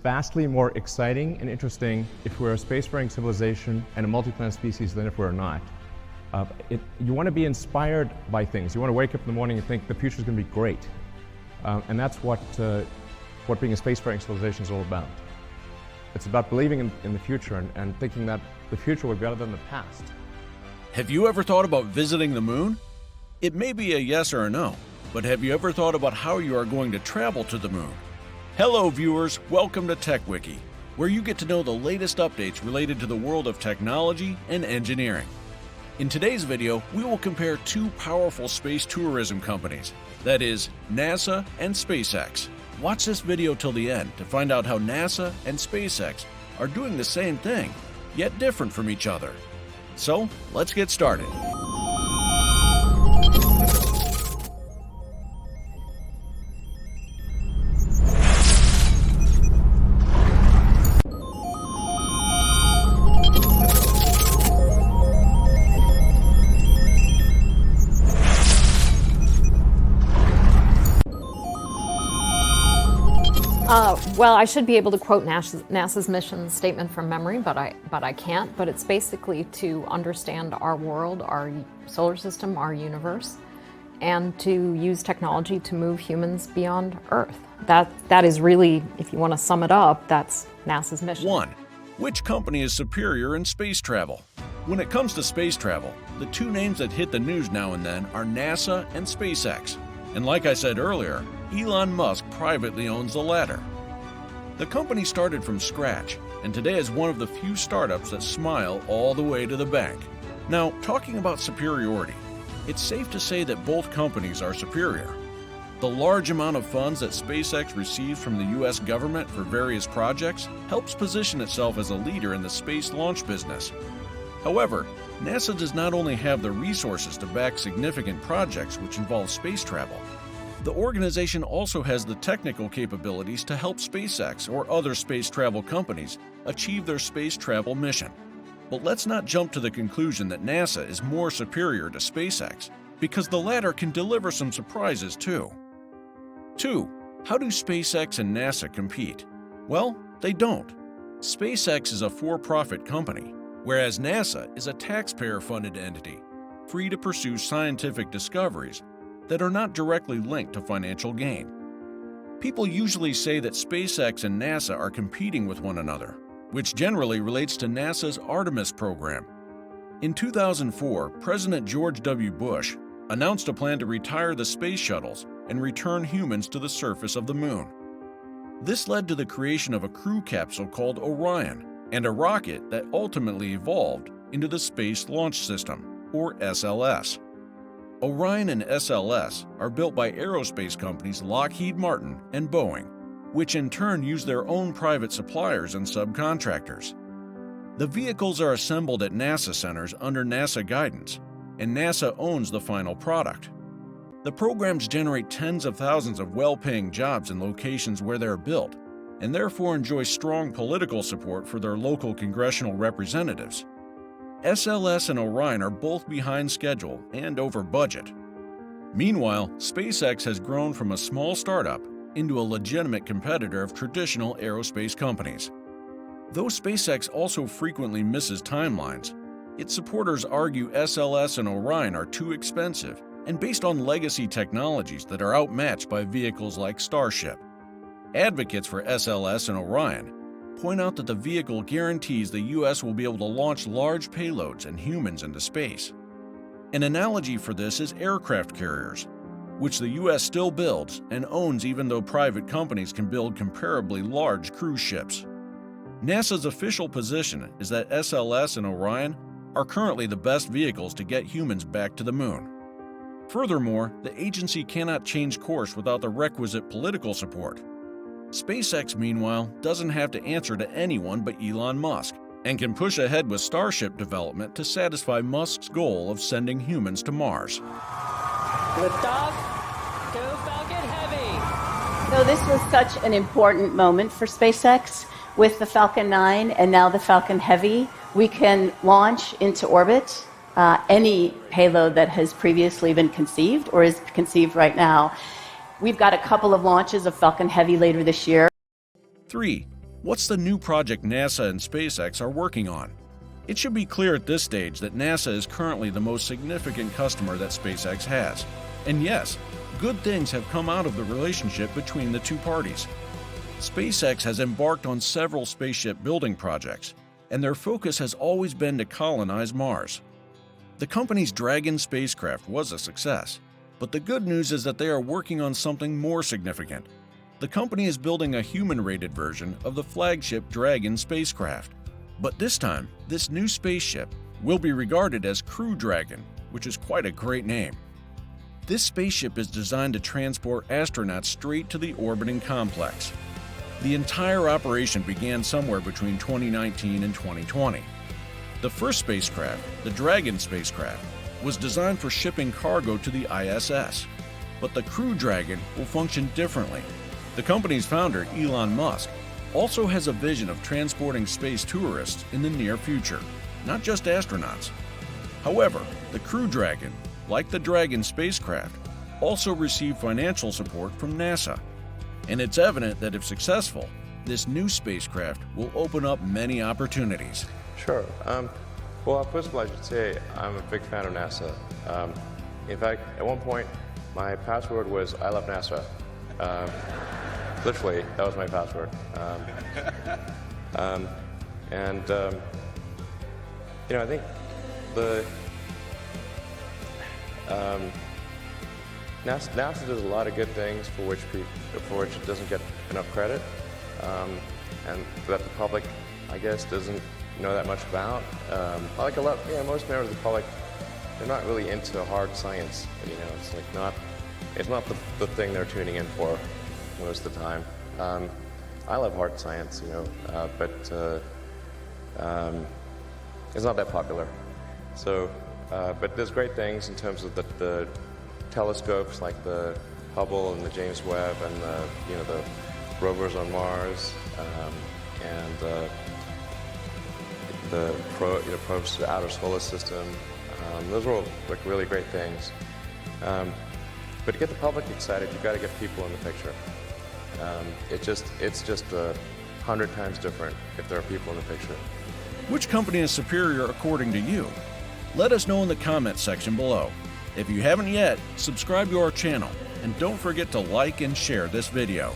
vastly more exciting and interesting if we're a spacefaring civilization and a multi-planet species than if we're not. You want to be inspired by things. You want to wake up in the morning and think the future's going to be great. And that's what being a spacefaring civilization is all about. It's about believing in the future and thinking that the future will be better than the past. Have you ever thought about visiting the moon? It may be a yes or a no, but have you ever thought about how you are going to travel to the moon? Hello viewers, welcome to TechWiki, where you get to know the latest updates related to the world of technology and engineering. In today's video, we will compare two powerful space tourism companies, that is, NASA and SpaceX. Watch this video till the end to find out how NASA and SpaceX are doing the same thing, yet different from each other. So, let's get started. Well, I should be able to quote NASA's mission statement from memory, but I can't. But it's basically to understand our world, our solar system, our universe, and to use technology to move humans beyond Earth. That is really, if you want to sum it up, that's NASA's mission. 1. Which company is superior in space travel? When it comes to space travel, the two names that hit the news now and then are NASA and SpaceX. And like I said earlier, Elon Musk privately owns the latter. The company started from scratch, and today is one of the few startups that smile all the way to the bank. Now, talking about superiority, it's safe to say that both companies are superior. The large amount of funds that SpaceX receives from the US government for various projects helps position itself as a leader in the space launch business. However, NASA does not only have the resources to back significant projects which involve space travel, the organization also has the technical capabilities to help SpaceX or other space travel companies achieve their space travel mission. But let's not jump to the conclusion that NASA is more superior to SpaceX, because the latter can deliver some surprises too. 2. How do SpaceX and NASA compete? Well, they don't. SpaceX is a for-profit company, whereas NASA is a taxpayer-funded entity, free to pursue scientific discoveries that are not directly linked to financial gain. People usually say that SpaceX and NASA are competing with one another, which generally relates to NASA's Artemis program. In 2004, President George W. Bush announced a plan to retire the space shuttles and return humans to the surface of the moon. This led to the creation of a crew capsule called Orion and a rocket that ultimately evolved into the Space Launch System, or SLS. Orion and SLS are built by aerospace companies Lockheed Martin and Boeing, which in turn use their own private suppliers and subcontractors. The vehicles are assembled at NASA centers under NASA guidance, and NASA owns the final product. The programs generate tens of thousands of well-paying jobs in locations where they are built, and therefore enjoy strong political support for their local congressional representatives. SLS and Orion are both behind schedule and over budget. Meanwhile, SpaceX has grown from a small startup into a legitimate competitor of traditional aerospace companies. Though SpaceX also frequently misses timelines, its supporters argue SLS and Orion are too expensive and based on legacy technologies that are outmatched by vehicles like Starship. Advocates for SLS and Orion point out that the vehicle guarantees the U.S. will be able to launch large payloads and humans into space. An analogy for this is aircraft carriers, which the U.S. still builds and owns even though private companies can build comparably large cruise ships. NASA's official position is that SLS and Orion are currently the best vehicles to get humans back to the moon. Furthermore, the agency cannot change course without the requisite political support. SpaceX, meanwhile, doesn't have to answer to anyone but Elon Musk and can push ahead with Starship development to satisfy Musk's goal of sending humans to Mars. Liftoff. Go Falcon Heavy. So this was such an important moment for SpaceX. With the Falcon 9 and now the Falcon Heavy, we can launch into orbit any payload that has previously been conceived or is conceived right now. We've got a couple of launches of Falcon Heavy later this year. 3. What's the new project NASA and SpaceX are working on? It should be clear at this stage that NASA is currently the most significant customer that SpaceX has. And yes, good things have come out of the relationship between the two parties. SpaceX has embarked on several spaceship building projects, and their focus has always been to colonize Mars. The company's Dragon spacecraft was a success, but the good news is that they are working on something more significant. The company is building a human-rated version of the flagship Dragon spacecraft. But this time, this new spaceship will be regarded as Crew Dragon, which is quite a great name. This spaceship is designed to transport astronauts straight to the orbiting complex. The entire operation began somewhere between 2019 and 2020. The first spacecraft, the Dragon spacecraft, was designed for shipping cargo to the ISS. But the Crew Dragon will function differently. The company's founder, Elon Musk, also has a vision of transporting space tourists in the near future, not just astronauts. However, the Crew Dragon, like the Dragon spacecraft, also received financial support from NASA. And it's evident that if successful, this new spacecraft will open up many opportunities. Sure. Well, first of all, I should say I'm a big fan of NASA. In fact, at one point, my password was I love NASA. Literally, that was my password. I think NASA does a lot of good things for which it doesn't get enough credit, and that the public, I guess, doesn't know that much about. Like most members of the public, they're not really into hard science. It's not the thing they're tuning in for most of the time. I love hard science, but it's not that popular. So, but there's great things in terms of the telescopes like the Hubble and the James Webb and the rovers on Mars, and the probes to the outer solar system. Those are all really great things. But to get the public excited, you've got to get people in the picture. It's just 100 times different if there are people in the picture. Which company is superior according to you? Let us know in the comments section below. If you haven't yet, subscribe to our channel and don't forget to like and share this video.